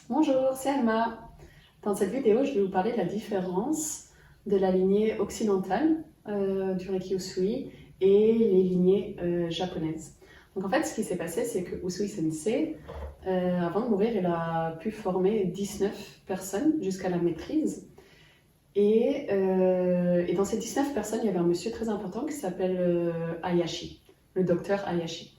Bonjour, c'est Alma. Dans cette vidéo, je vais vous parler de la différence de la lignée occidentale du Reiki Usui et les lignées japonaises. Donc en fait, ce qui s'est passé, c'est que Usui Sensei, avant de mourir, il a pu former 19 personnes jusqu'à la maîtrise. Et dans ces 19 personnes, il y avait un monsieur très important qui s'appelle Hayashi, le docteur Hayashi.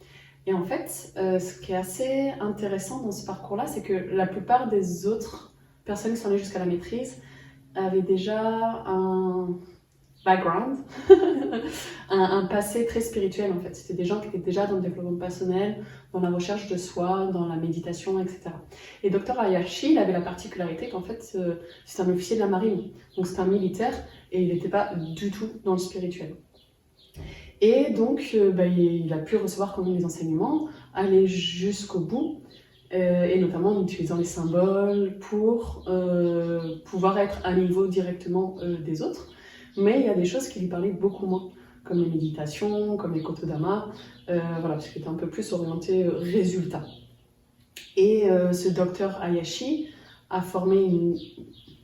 Et en fait, ce qui est assez intéressant dans ce parcours-là, c'est que la plupart des autres personnes qui sont allées jusqu'à la maîtrise avaient déjà un background, un passé très spirituel en fait. C'était des gens qui étaient déjà dans le développement personnel, dans la recherche de soi, dans la méditation, etc. Et Dr Hayashi, il avait la particularité qu'en fait, c'est un officier de la marine, donc c'est un militaire, et il n'était pas du tout dans le spirituel. Et donc, il a pu recevoir quand même les enseignements, aller jusqu'au bout, et notamment en utilisant les symboles pour pouvoir être à niveau directement des autres. Mais il y a des choses qui lui parlaient beaucoup moins, comme les méditations, comme les Kotodama, voilà, parce qu'il était un peu plus orienté résultat. Et ce docteur Hayashi a formé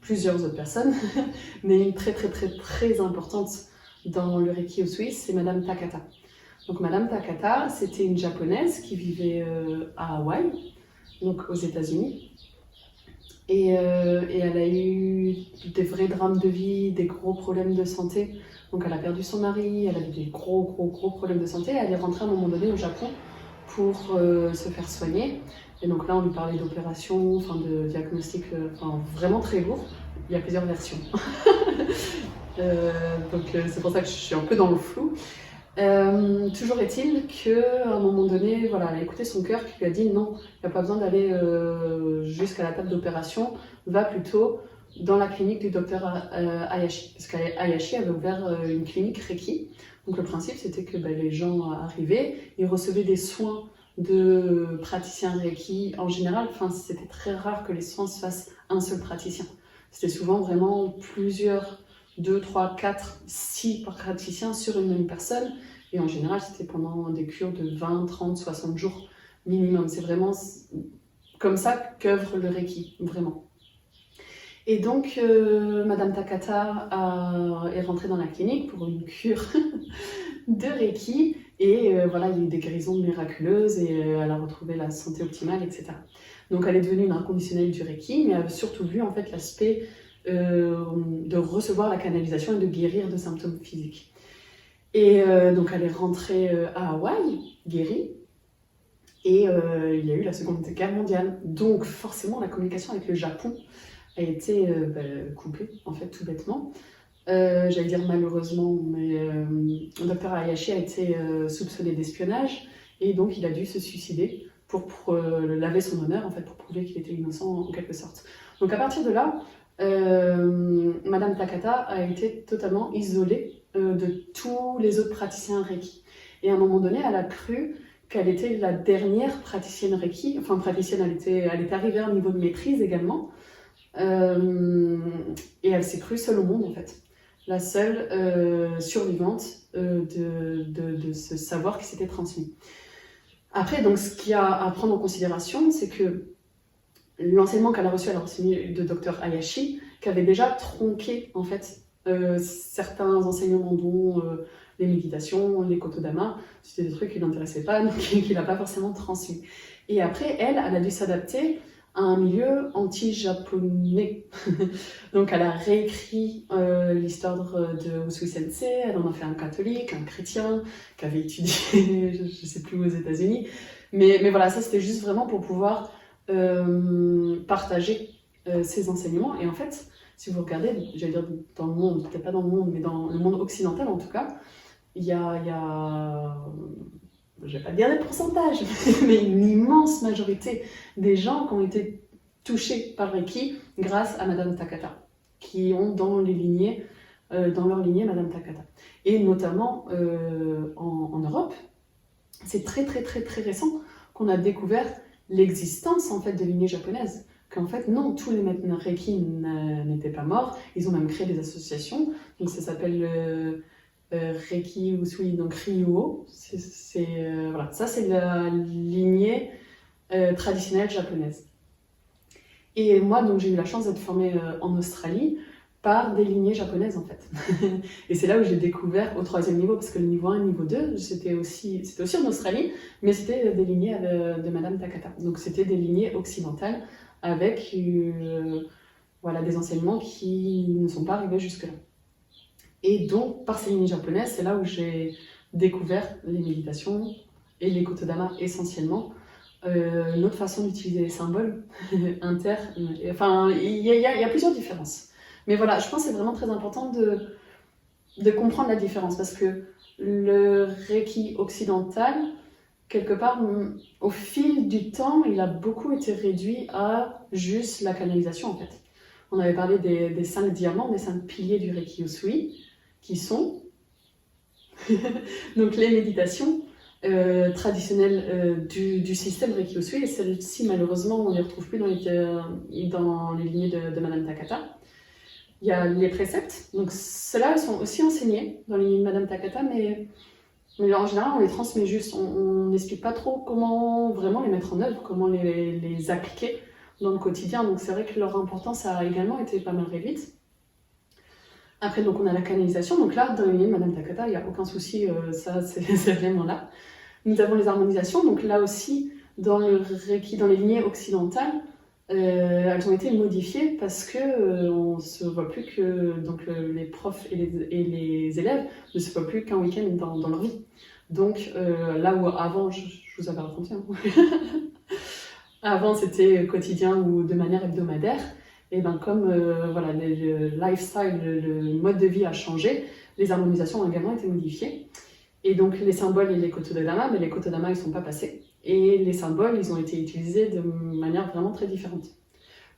plusieurs autres personnes, mais une très importante dans le Reiki Usui, c'est Madame Takata. Donc Madame Takata, c'était une japonaise qui vivait à Hawaï, donc aux États-Unis. Et elle a eu des vrais drames de vie, des gros problèmes de santé. Donc elle a perdu son mari, elle a eu des gros problèmes de santé. Elle est rentrée à un moment donné au Japon pour se faire soigner. Et donc là, on lui parlait d'opérations, enfin de diagnostics vraiment très lourds. Il y a plusieurs versions. Donc c'est pour ça que je suis un peu dans le flou. Toujours est-il qu'à un moment donné, voilà, elle a écouté son cœur qui lui a dit non, il n'y a pas besoin d'aller jusqu'à la table d'opération, va plutôt dans la clinique du docteur Hayashi. Parce qu'Hayashi avait ouvert une clinique Reiki. Donc le principe c'était que les gens arrivaient, ils recevaient des soins de praticiens Reiki en général. Enfin, c'était très rare que les soins se fassent un seul praticien. C'était souvent vraiment plusieurs, 2, 3, 4, 6 praticiens sur une même personne. Et en général, c'était pendant des cures de 20, 30, 60 jours minimum. C'est vraiment comme ça qu'œuvre le Reiki, vraiment. Et donc, Madame Takata est rentrée dans la clinique pour une cure de Reiki. Et voilà, il y a eu des guérisons miraculeuses et elle a retrouvé la santé optimale, etc. Donc, elle est devenue une inconditionnelle du Reiki, mais elle a surtout vu en fait l'aspect de recevoir la canalisation et de guérir de symptômes physiques. Et donc elle est rentrée à Hawaï, guérie, et il y a eu la Seconde Guerre mondiale. Donc forcément la communication avec le Japon a été coupée, en fait, tout bêtement. J'allais dire malheureusement, mais Dr Hayashi a été soupçonné d'espionnage, et donc il a dû se suicider pour laver son honneur, en fait, pour prouver qu'il était innocent en quelque sorte. Donc à partir de là, Madame Takata a été totalement isolée de tous les autres praticiens Reiki. Et à un moment donné, elle a cru qu'elle était la dernière praticienne Reiki, enfin praticienne, elle était arrivée à un niveau de maîtrise également, et elle s'est crue seule au monde en fait, la seule survivante de ce savoir qui s'était transmis. Après, donc, ce qu'il y a à prendre en considération, c'est que l'enseignement qu'elle a reçu, elle a reçu de Dr Hayashi, qui avait déjà tronqué en fait certains enseignements, dont les méditations, les Kotodama. C'était des trucs qui ne l'intéressaient pas, donc qu'il n'a pas forcément transmis. Et après, elle a dû s'adapter à un milieu anti-japonais. Donc elle a réécrit l'histoire de Usui Sensei, elle en a fait un catholique, un chrétien, qui avait étudié, je ne sais plus, aux États-Unis. Mais voilà, ça c'était juste vraiment pour pouvoir partager ces enseignements. Et en fait, si vous regardez, j'allais dire dans le monde, peut-être pas dans le monde, mais dans le monde occidental en tout cas, il y a je vais pas dire des pourcentages, mais une immense majorité des gens qui ont été touchés par Reiki grâce à Madame Takata, qui ont dans leur lignée Madame Takata. Et notamment en Europe, c'est très récent qu'on a découvert l'existence en fait de lignées japonaises. Qu'en fait, non, tous les maîtres Reiki n'étaient pas morts. Ils ont même créé des associations. Donc ça s'appelle Reiki Usui, donc Ryuo. Voilà, ça c'est la lignée traditionnelle japonaise. Et moi, donc, j'ai eu la chance d'être formée en Australie par des lignées japonaises en fait. Et c'est là où j'ai découvert au 3e niveau, parce que le niveau 1 et le niveau 2, c'était aussi en Australie, mais c'était des lignées de Madame Takata. Donc c'était des lignées occidentales avec voilà, des enseignements qui ne sont pas arrivés jusque-là. Et donc, par ces lignées japonaises, c'est là où j'ai découvert les méditations et les kotodama essentiellement. Une autre façon d'utiliser les symboles enfin, il y a plusieurs différences. Mais voilà, je pense que c'est vraiment très important de comprendre la différence, parce que le Reiki occidental, quelque part, au fil du temps, il a beaucoup été réduit à juste la canalisation en fait. On avait parlé des 5 diamants, des 5 piliers du Reiki Usui, qui sont donc les méditations traditionnelles du système Reiki Usui, et celles-ci malheureusement on ne les retrouve plus dans les lignées de Madame Takata. Il y a les préceptes, donc ceux-là sont aussi enseignés dans les lignées de Madame Takata, mais en général on les transmet juste, on n'explique pas trop comment vraiment les mettre en œuvre, comment les appliquer dans le quotidien, donc c'est vrai que leur importance a également été pas mal réduite. Après, donc, on a la canalisation. Donc là, dans les lignées de Madame Takata, il n'y a aucun souci, ça, c'est vraiment là. Nous avons les harmonisations. Donc là aussi, dans le Reiki, dans les lignées occidentales, elles ont été modifiées parce que on se voit plus que donc les profs et les élèves ne se voient plus qu'un week-end dans leur vie. Donc là où avant, je vous avais raconté, hein. Avant c'était quotidien ou de manière hebdomadaire. Et ben comme voilà, le lifestyle, le mode de vie a changé, les harmonisations ont également été modifiées. Et donc les symboles et les kotodama, mais les kotodama ils ne sont pas passés. Et les symboles, ils ont été utilisés de manière vraiment très différente.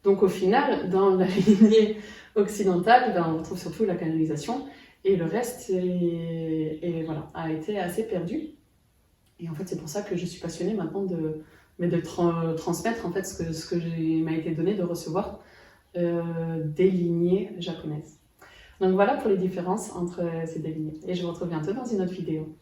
Donc au final, dans la lignée occidentale, ben, on retrouve surtout la canalisation. Et le reste voilà, a été assez perdu. Et en fait, c'est pour ça que je suis passionnée maintenant de transmettre en fait ce que m'a été donné de recevoir des lignées japonaises. Donc voilà pour les différences entre ces deux lignées. Et je vous retrouve bientôt dans une autre vidéo.